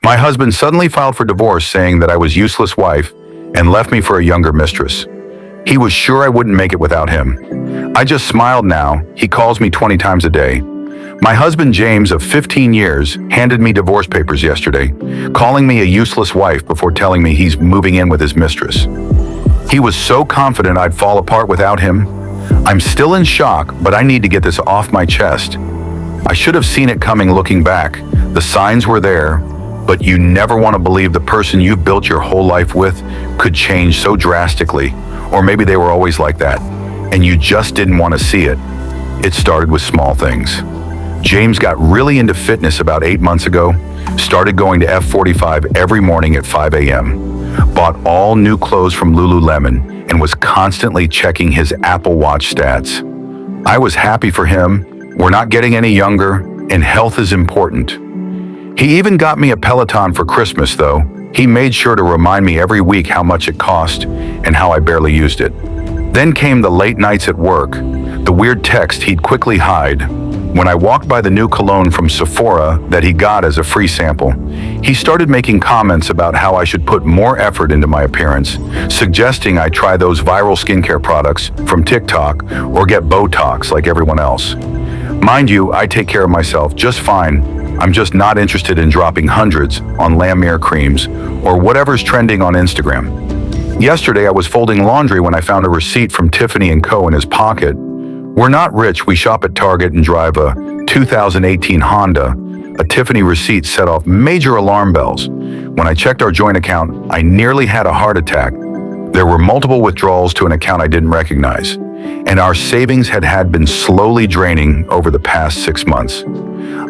My husband suddenly filed for divorce, saying that I was a useless wife and left me for a younger mistress. He was sure I wouldn't make it without him. I just smiled now. He calls me 20 times a day. My husband James, of 15 years, handed me divorce papers yesterday, calling me a useless wife before telling me he's moving in with his mistress. He was so confident I'd fall apart without him. I'm still in shock, but I need to get this off my chest. I should have seen it coming looking back. The signs were there, but you never want to believe the person you've built your whole life with could change so drastically. Or maybe they were always like that, and you just didn't want to see it. It started with small things. James got really into fitness about 8 months ago, started going to F45 every morning at 5 a.m., bought all new clothes from Lululemon, and was constantly checking his Apple Watch stats. I was happy for him. We're not getting any younger, and health is important. He even got me a Peloton for Christmas, though. He made sure to remind me every week how much it cost and how I barely used it. Then came the late nights at work, the weird text he'd quickly hide. When I walked by the new cologne from Sephora that he got as a free sample, he started making comments about how I should put more effort into my appearance, suggesting I try those viral skincare products from TikTok or get Botox like everyone else. Mind you, I take care of myself just fine. I'm just not interested in dropping hundreds on La Mer creams or whatever's trending on Instagram. Yesterday, I was folding laundry when I found a receipt from Tiffany & Co. in his pocket. We're not rich, we shop at Target and drive a 2018 Honda. A Tiffany receipt set off major alarm bells. When I checked our joint account, I nearly had a heart attack. There were multiple withdrawals to an account I didn't recognize, and our savings had been slowly draining over the past 6 months.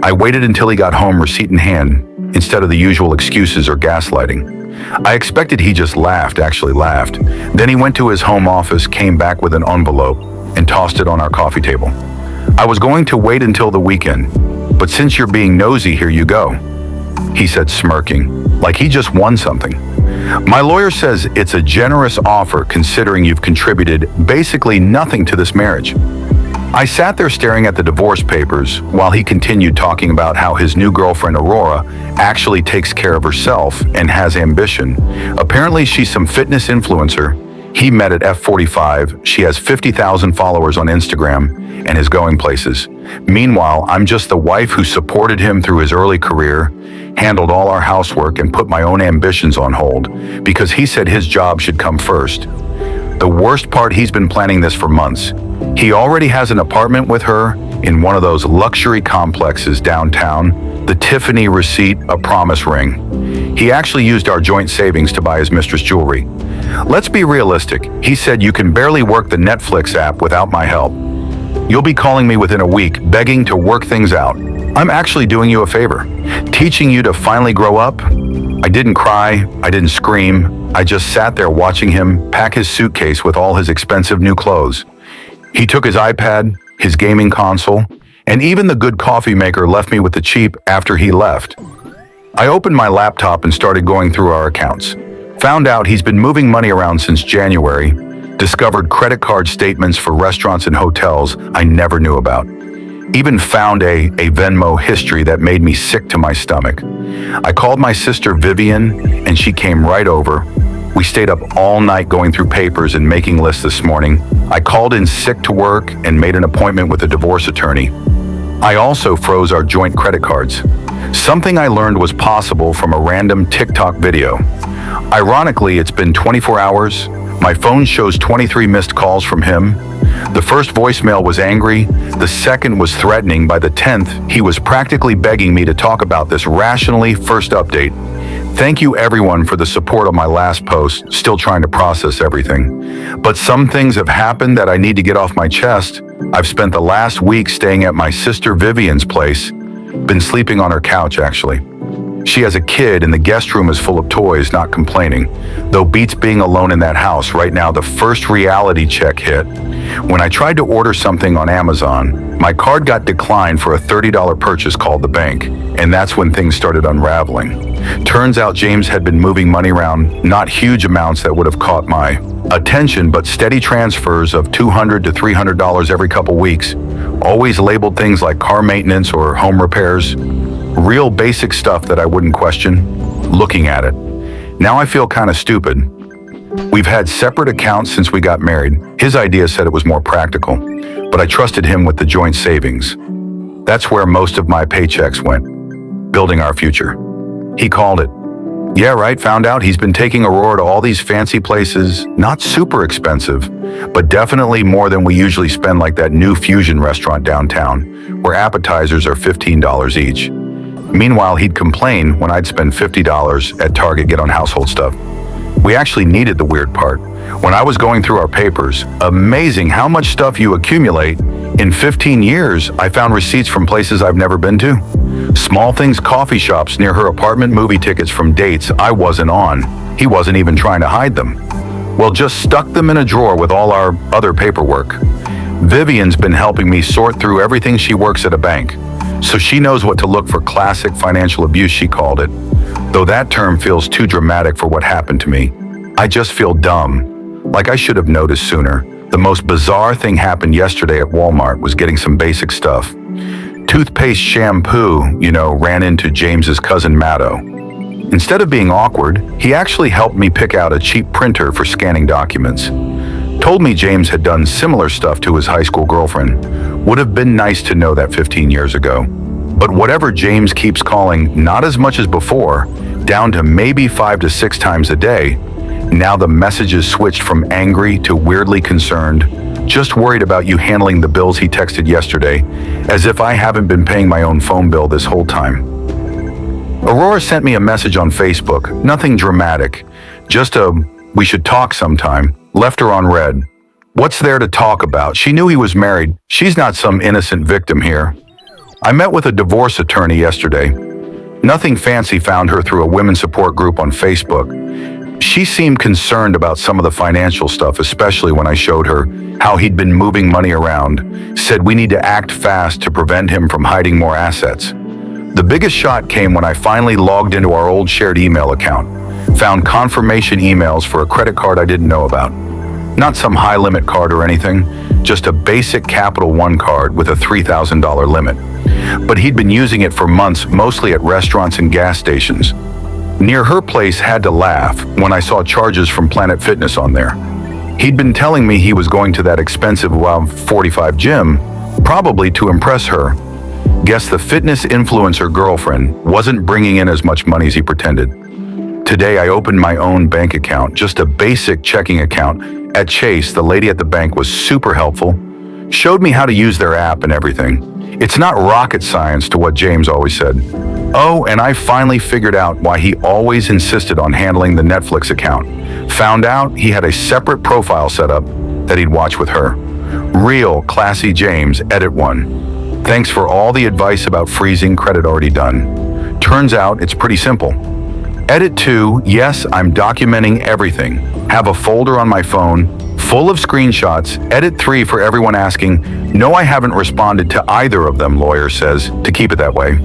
I waited until he got home, receipt in hand, instead of the usual excuses or gaslighting. I expected he just actually laughed. Then he went to his home office, came back with an envelope, and tossed it on our coffee table. I was going to wait until the weekend, but since you're being nosy, here you go, he said, smirking, like he just won something. My lawyer says it's a generous offer considering you've contributed basically nothing to this marriage. I sat there staring at the divorce papers while he continued talking about how his new girlfriend Aurora actually takes care of herself and has ambition. Apparently she's some fitness influencer. He met at F45. She has 50,000 followers on Instagram and is going places. Meanwhile, I'm just the wife who supported him through his early career, handled all our housework, and put my own ambitions on hold because he said his job should come first. The worst part, he's been planning this for months. He already has an apartment with her in one of those luxury complexes downtown, the Tiffany receipt, a promise ring. He actually used our joint savings to buy his mistress jewelry. Let's be realistic. He said you can barely work the Netflix app without my help. You'll be calling me within a week, begging to work things out. I'm actually doing you a favor, teaching you to finally grow up. I didn't cry, I didn't scream. I just sat there watching him pack his suitcase with all his expensive new clothes. He took his iPad, his gaming console, and even the good coffee maker left me with the cheap after he left. I opened my laptop and started going through our accounts. Found out he's been moving money around since January, discovered credit card statements for restaurants and hotels I never knew about. Even found a Venmo history that made me sick to my stomach. I called my sister Vivian and she came right over. We stayed up all night going through papers and making lists this morning. I called in sick to work and made an appointment with a divorce attorney. I also froze our joint credit cards. Something I learned was possible from a random TikTok video. Ironically, it's been 24 hours. My phone shows 23 missed calls from him. The first voicemail was angry. The second was threatening. By the 10th, he was practically begging me to talk about this rationally. First update. Thank you everyone for the support on my last post. Still trying to process everything. But some things have happened that I need to get off my chest. I've spent the last week staying at my sister Vivian's place. Been sleeping on her couch, actually. She has a kid and the guest room is full of toys, not complaining. Though beats being alone in that house. Right now, the first reality check hit. When I tried to order something on Amazon, my card got declined for a $30 purchase, called the bank, and that's when things started unraveling. Turns out James had been moving money around, not huge amounts that would have caught my attention, but steady transfers of $200 to $300 every couple weeks, always labeled things like car maintenance or home repairs. Real basic stuff that I wouldn't question. looking at it. Now I feel kind of stupid. We've had separate accounts since we got married. His idea said it was more practical, but I trusted him with the joint savings. That's where most of my paychecks went, building our future. He called it. Yeah, right, found out he's been taking Aurora to all these fancy places, not super expensive, but definitely more than we usually spend, like that new fusion restaurant downtown, where appetizers are $15 each. Meanwhile, he'd complain when I'd spend $50 at Target get on household stuff. We actually needed the weird part. When I was going through our papers, amazing how much stuff you accumulate. In 15 years, I found receipts from places I've never been to. Small things, coffee shops near her apartment, movie tickets from dates I wasn't on. He wasn't even trying to hide them. Well, just stuck them in a drawer with all our other paperwork. Vivian's been helping me sort through everything. She works at a bank, so she knows what to look for. Classic financial abuse, she called it. Though that term feels too dramatic for what happened to me. I just feel dumb, like I should have noticed sooner. The most bizarre thing happened yesterday at Walmart. Was getting some basic stuff. Toothpaste, shampoo, ran into James's cousin Matto. Instead of being awkward, he actually helped me pick out a cheap printer for scanning documents. Told me James had done similar stuff to his high school girlfriend. Would have been nice to know that 15 years ago. But whatever James keeps calling, not as much as before, down to maybe 5 to 6 times a day, now the messages switched from angry to weirdly concerned. Just worried about you handling the bills, he texted yesterday, as if I haven't been paying my own phone bill this whole time. Aurora sent me a message on Facebook, nothing dramatic, just a "we should talk sometime," left her on read. What's there to talk about? She knew he was married. She's not some innocent victim here. I met with a divorce attorney yesterday. Nothing fancy, found her through a women's support group on Facebook. She seemed concerned about some of the financial stuff, especially when I showed her how he'd been moving money around. Said we need to act fast to prevent him from hiding more assets. The biggest shot came when I finally logged into our old shared email account. Found confirmation emails for a credit card I didn't know about. Not some high-limit card or anything, just a basic Capital One card with a $3,000 limit. But he'd been using it for months, mostly at restaurants and gas stations. Near her place, had to laugh when I saw charges from Planet Fitness on there. He'd been telling me he was going to that expensive Wow 45 gym, probably to impress her. Guess the fitness influencer girlfriend wasn't bringing in as much money as he pretended. Today I opened my own bank account, just a basic checking account. At Chase, the lady at the bank was super helpful, showed me how to use their app and everything. It's not rocket science, to what James always said. Oh, and I finally figured out why he always insisted on handling the Netflix account. Found out he had a separate profile set up that he'd watch with her. Real classy James, edit 1. Thanks for all the advice about freezing, credit already done. Turns out it's pretty simple. Edit 2, yes, I'm documenting everything. Have a folder on my phone full of screenshots. Edit 3, for everyone asking, no, I haven't responded to either of them, lawyer says, to keep it that way.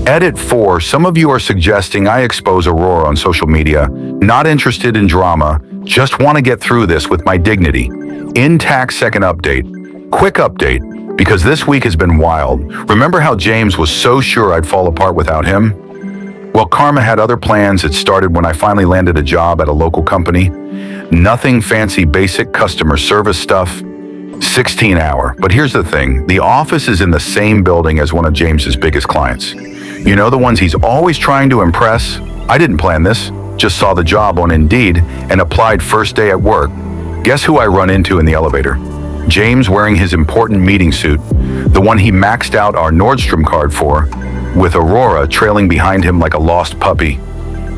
Edit 4, some of you are suggesting I expose Aurora on social media. Not interested in drama, just want to get through this with my dignity. Intact. Second update. Quick update, because this week has been wild. Remember how James was so sure I'd fall apart without him? Well, karma had other plans. It started when I finally landed a job at a local company. Nothing fancy, basic customer service stuff. 16-hour. But here's the thing. The office is in the same building as one of James's biggest clients. You know, the ones he's always trying to impress? I didn't plan this. Just saw the job on Indeed and applied first day at work. Guess who I run into in the elevator? James, wearing his important meeting suit, the one he maxed out our Nordstrom card for, with Aurora trailing behind him like a lost puppy.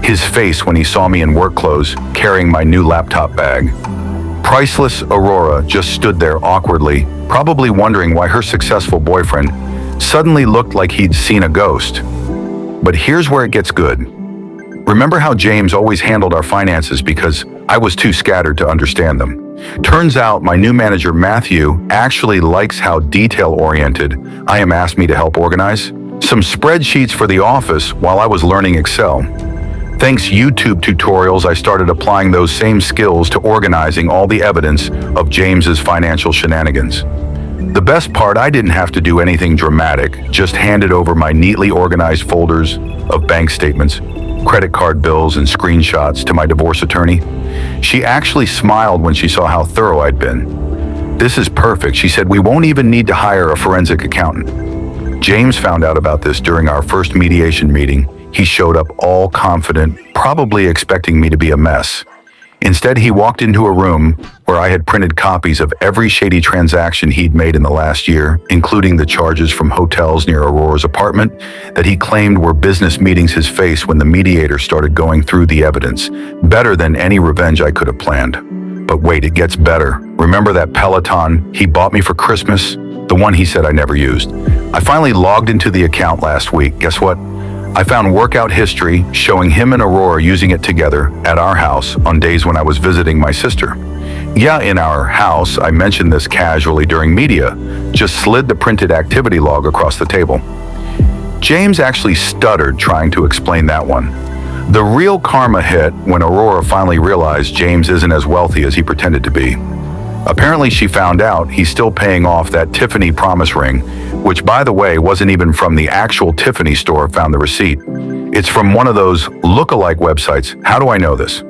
His face when he saw me in work clothes, carrying my new laptop bag. Priceless Aurora just stood there awkwardly, probably wondering why her successful boyfriend suddenly looked like he'd seen a ghost. But here's where it gets good. Remember how James always handled our finances because I was too scattered to understand them? Turns out my new manager, Matthew, actually likes how detail-oriented I am, asked me to help organize some spreadsheets for the office while I was learning Excel. Thanks YouTube tutorials, I started applying those same skills to organizing all the evidence of James's financial shenanigans. The best part, I didn't have to do anything dramatic, just handed over my neatly organized folders of bank statements. credit card bills and screenshots to my divorce attorney. She actually smiled when she saw how thorough I'd been. "This is perfect," she said. "We won't even need to hire a forensic accountant." James found out about this during our first mediation meeting. He showed up all confident, probably expecting me to be a mess. Instead, he walked into a room where I had printed copies of every shady transaction he'd made in the last year, including the charges from hotels near Aurora's apartment that he claimed were business meetings his face when the mediator started going through the evidence. Better than any revenge I could have planned. But wait, it gets better. Remember that Peloton he bought me for Christmas? The one he said I never used. I finally logged into the account last week. Guess what? I found workout history showing him and Aurora using it together at our house on days when I was visiting my sister. Yeah, in our house, I mentioned this casually during media, just slid the printed activity log across the table. James actually stuttered trying to explain that one. The real karma hit when Aurora finally realized James isn't as wealthy as he pretended to be. Apparently she found out he's still paying off that Tiffany promise ring, which by the way wasn't even from the actual Tiffany store. Found the receipt. It's from one of those look-alike websites. How do I know this?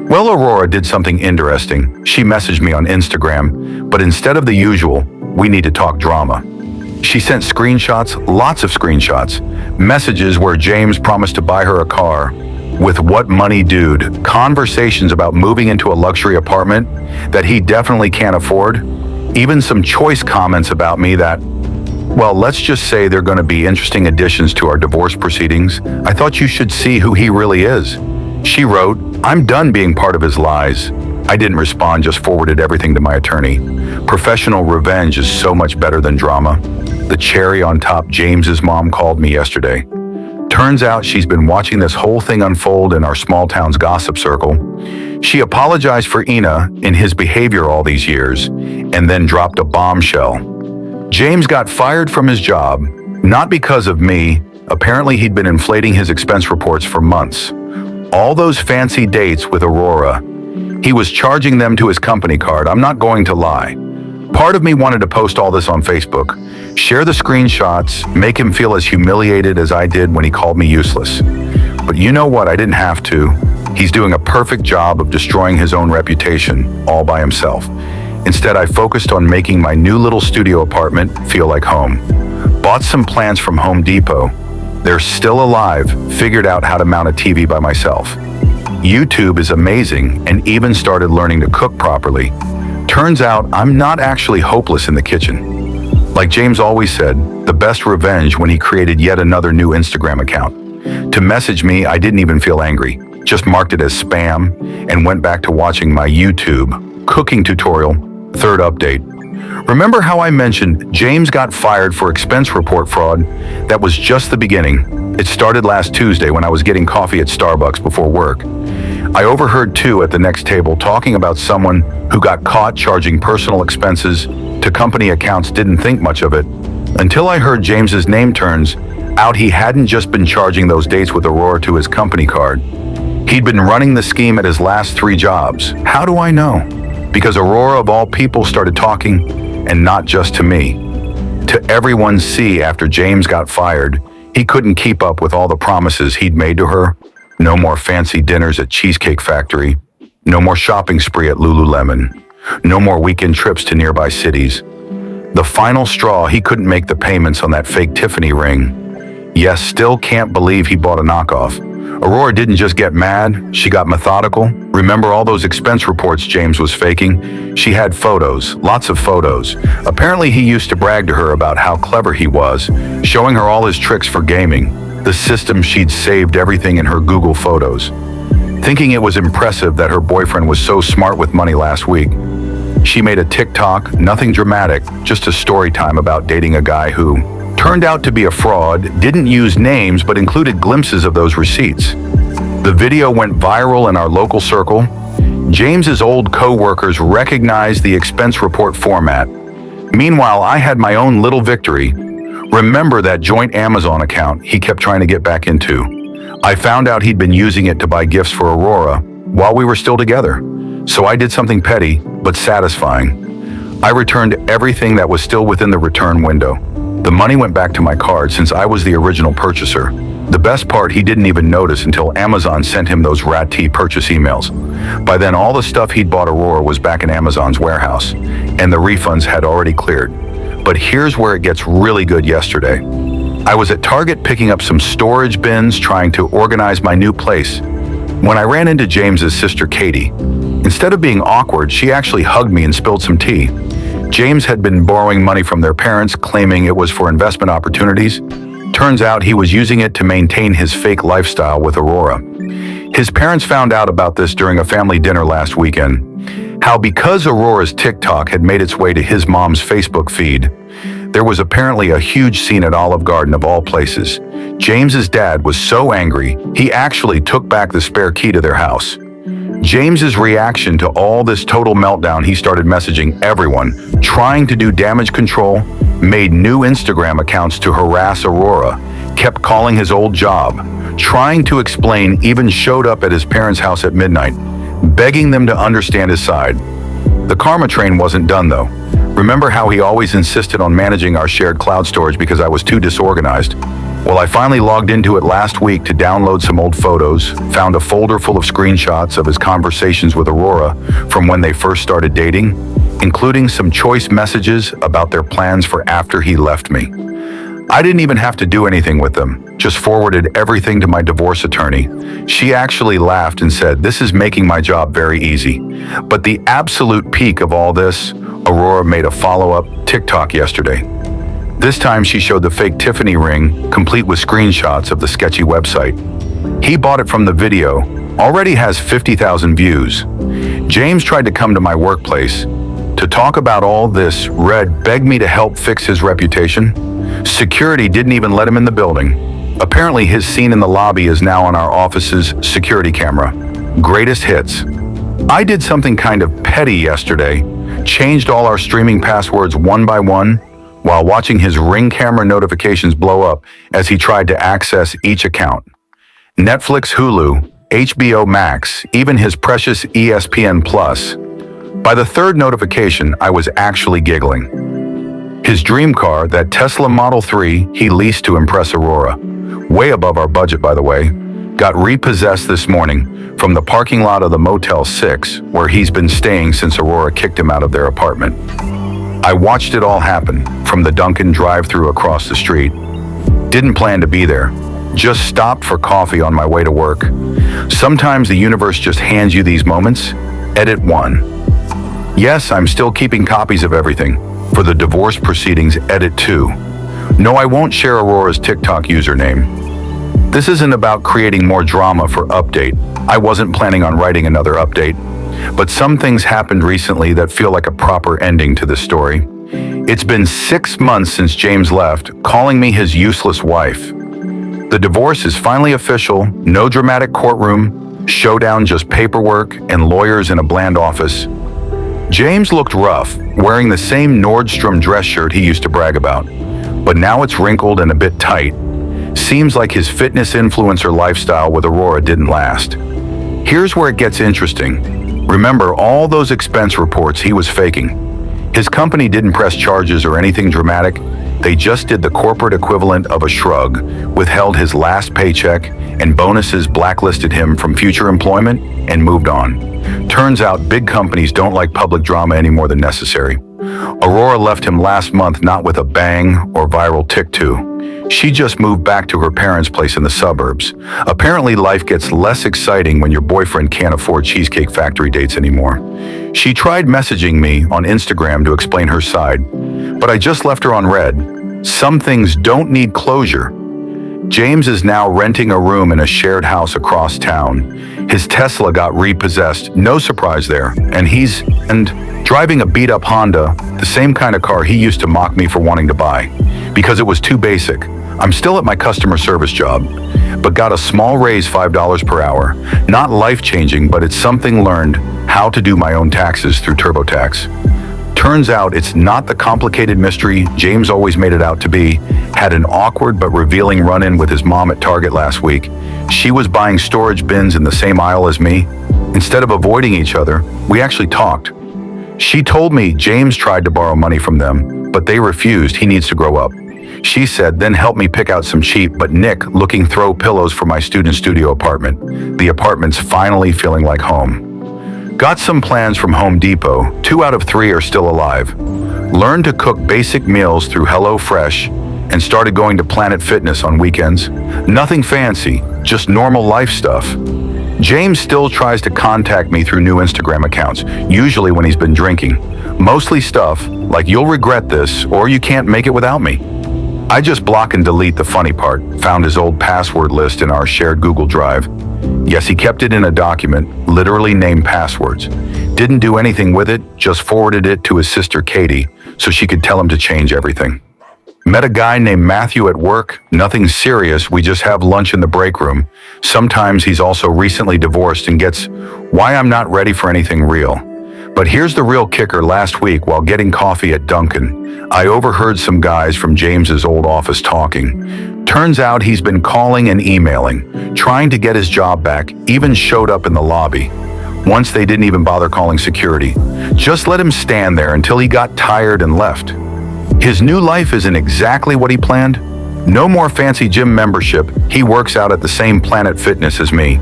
Well, Aurora did something interesting. She messaged me on Instagram, but instead of the usual, "We need to talk" drama, she sent screenshots, lots of screenshots, messages where James promised to buy her a car. With what money, dude? Conversations about moving into a luxury apartment that he definitely can't afford. Even some choice comments about me that, well, let's just say they're going to be interesting additions to our divorce proceedings. "I thought you should see who he really is." She wrote, "I'm done being part of his lies." I didn't respond, just forwarded everything to my attorney. Professional revenge is so much better than drama. The cherry on top, James's mom called me yesterday. Turns out she's been watching this whole thing unfold in our small town's gossip circle. She apologized for Ina in his behavior all these years, and then dropped a bombshell. James got fired from his job, not because of me. Apparently he'd been inflating his expense reports for months. All those fancy dates with Aurora, he was charging them to his company card. I'm not going to lie. Part of me wanted to post all this on Facebook, share the screenshots, make him feel as humiliated as I did when he called me useless. But you know what? I didn't have to. He's doing a perfect job of destroying his own reputation all by himself. Instead, I focused on making my new little studio apartment feel like home. Bought some plants from Home Depot. They're still alive. Figured out how to mount a TV by myself. YouTube is amazing, and even started learning to cook properly. Turns out I'm not actually hopeless in the kitchen. Like James always said, the best revenge when he created yet another new Instagram account. To message me, I didn't even feel angry, just marked it as spam and went back to watching my YouTube cooking tutorial, third update. Remember how I mentioned James got fired for expense report fraud? That was just the beginning. It started last Tuesday when I was getting coffee at Starbucks before work. I overheard two at the next table talking about someone who got caught charging personal expenses to company accounts. Didn't think much of it until I heard James's name. Turns out he hadn't just been charging those dates with Aurora to his company card. He'd been running the scheme at his last 3 jobs. How do I know? Because Aurora, of all people, started talking, and not just to me. To everyone. See, after James got fired, he couldn't keep up with all the promises he'd made to her. No more fancy dinners at Cheesecake Factory. No more shopping spree at Lululemon. No more weekend trips to nearby cities. The final straw, he couldn't make the payments on that fake Tiffany ring. Yes, still can't believe he bought a knockoff. Aurora didn't just get mad, she got methodical. Remember all those expense reports James was faking? She had photos, lots of photos. Apparently he used to brag to her about how clever he was, showing her all his tricks for gaming. The system, she'd saved everything in her Google Photos. Thinking it was impressive that her boyfriend was so smart with money last week, she made a TikTok, nothing dramatic, just a story time about dating a guy who turned out to be a fraud, didn't use names but included glimpses of those receipts. The video went viral in our local circle. James's old co-workers recognized the expense report format. Meanwhile, I had my own little victory. Remember that joint Amazon account he kept trying to get back into? I found out he'd been using it to buy gifts for Aurora while we were still together. So I did something petty, but satisfying. I returned everything that was still within the return window. The money went back to my card since I was the original purchaser. The best part, he didn't even notice until Amazon sent him those rat tea purchase emails. By then, all the stuff he'd bought Aurora was back in Amazon's warehouse, and the refunds had already cleared. But here's where it gets really good yesterday. I was at Target picking up some storage bins, trying to organize my new place, when I ran into James's sister Katie. Instead of being awkward, she actually hugged me and spilled some tea. James had been borrowing money from their parents, claiming it was for investment opportunities. Turns out he was using it to maintain his fake lifestyle with Aurora. His parents found out about this during a family dinner last weekend. How because Aurora's TikTok had made its way to his mom's Facebook feed, there was apparently a huge scene at Olive Garden of all places. James's dad was so angry, he actually took back the spare key to their house. James's reaction to all this total meltdown, he started messaging everyone, trying to do damage control, made new Instagram accounts to harass Aurora, kept calling his old job, trying to explain, even showed up at his parents' house at midnight, begging them to understand his side. The karma train wasn't done though. Remember how he always insisted on managing our shared cloud storage because I was too disorganized? Well, I finally logged into it last week to download some old photos, found a folder full of screenshots of his conversations with Aurora from when they first started dating, including some choice messages about their plans for after he left me. I didn't even have to do anything with them, just forwarded everything to my divorce attorney. She actually laughed and said, "This is making my job very easy." But the absolute peak of all this, Aurora made a follow-up TikTok yesterday. This time she showed the fake Tiffany ring, complete with screenshots of the sketchy website. He bought it from the video, already has 50,000 views. James tried to come to my workplace to talk about all this. Red begged me to help fix his reputation. Security didn't even let him in the building. Apparently his scene in the lobby is now on our office's security camera. Greatest hits. I did something kind of petty yesterday, changed all our streaming passwords one by one, while watching his Ring camera notifications blow up as he tried to access each account. Netflix, Hulu, HBO Max, even his precious ESPN Plus. By the third notification, I was actually giggling. His dream car, that Tesla Model 3 he leased to impress Aurora, way above our budget by the way, got repossessed this morning from the parking lot of the Motel 6, where he's been staying since Aurora kicked him out of their apartment. I watched it all happen from the Dunkin' drive-thru across the street. Didn't plan to be there. Just stopped for coffee on my way to work. Sometimes the universe just hands you these moments. Edit 1. Yes, I'm still keeping copies of everything. For the divorce proceedings, Edit 2. No, I won't share Aurora's TikTok username. This isn't about creating more drama for update. I wasn't planning on writing another update. But some things happened recently that feel like a proper ending to this story. It's been 6 months since James left, calling me his useless wife. The divorce is finally official, no dramatic courtroom, showdown, just paperwork and lawyers in a bland office. James looked rough, wearing the same Nordstrom dress shirt he used to brag about. But now it's wrinkled and a bit tight. Seems like his fitness influencer lifestyle with Aurora didn't last. Here's where it gets interesting. Remember all those expense reports he was faking. His company didn't press charges or anything dramatic. They just did the corporate equivalent of a shrug, withheld his last paycheck, and bonuses blacklisted him from future employment and moved on. Turns out big companies don't like public drama any more than necessary. Aurora left him last month not with a bang or viral TikTok. She just moved back to her parents' place in the suburbs. Apparently life gets less exciting when your boyfriend can't afford Cheesecake Factory dates anymore. She tried messaging me on Instagram to explain her side, but I just left her on red. Some things don't need closure. James is now renting a room in a shared house across town. His Tesla got repossessed, no surprise there, and he's driving a beat-up Honda, the same kind of car he used to mock me for wanting to buy, because it was too basic. I'm still at my customer service job, but got a small raise, $5 per hour. Not life-changing, but it's something learned how to do my own taxes through TurboTax. Turns out it's not the complicated mystery James always made it out to be. Had an awkward but revealing run-in with his mom at Target last week. She was buying storage bins in the same aisle as me. Instead of avoiding each other, we actually talked. She told me James tried to borrow money from them, but they refused. He needs to grow up. She said, then helped me pick out some cheap but Nick-looking throw pillows for my student studio apartment. The apartment's finally feeling like home. Got some plans from Home Depot. 2 out of 3 are still alive. Learned to cook basic meals through HelloFresh and started going to Planet Fitness on weekends. Nothing fancy, just normal life stuff. James still tries to contact me through new Instagram accounts, usually when he's been drinking. Mostly stuff like "you'll regret this" or "you can't make it without me." I just block and delete the funny part. Found his old password list in our shared Google Drive. Yes, he kept it in a document, literally named passwords. Didn't do anything with it, just forwarded it to his sister Katie so she could tell him to change everything. Met a guy named Matthew at work. Nothing serious, we just have lunch in the break room. Sometimes he's also recently divorced and gets why I'm not ready for anything real. But here's the real kicker. Last week, while getting coffee at Dunkin', I overheard some guys from James's old office talking. Turns out he's been calling and emailing, trying to get his job back, even showed up in the lobby. Once they didn't even bother calling security. Just let him stand there until he got tired and left. His new life isn't exactly what he planned. No more fancy gym membership. He works out at the same Planet Fitness as me.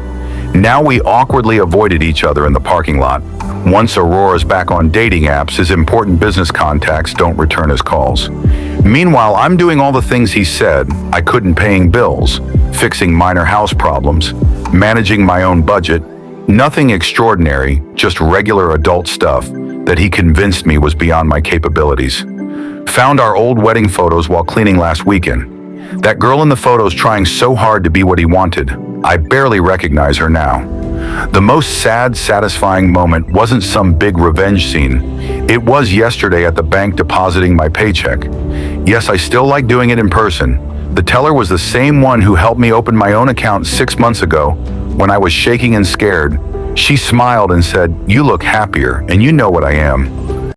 Now we awkwardly avoided each other in the parking lot. Once Aurora's back on dating apps, his important business contacts don't return his calls. Meanwhile, I'm doing all the things he said I couldn't, paying bills, fixing minor house problems, managing my own budget. Nothing extraordinary, just regular adult stuff that he convinced me was beyond my capabilities. Found our old wedding photos while cleaning last weekend. That girl in the photos trying so hard to be what he wanted. I barely recognize her now. The most sad, satisfying moment wasn't some big revenge scene. It was yesterday at the bank depositing my paycheck. Yes, I still like doing it in person. The teller was the same one who helped me open my own account 6 months ago when I was shaking and scared. She smiled and said, "You look happier, and you know what I am."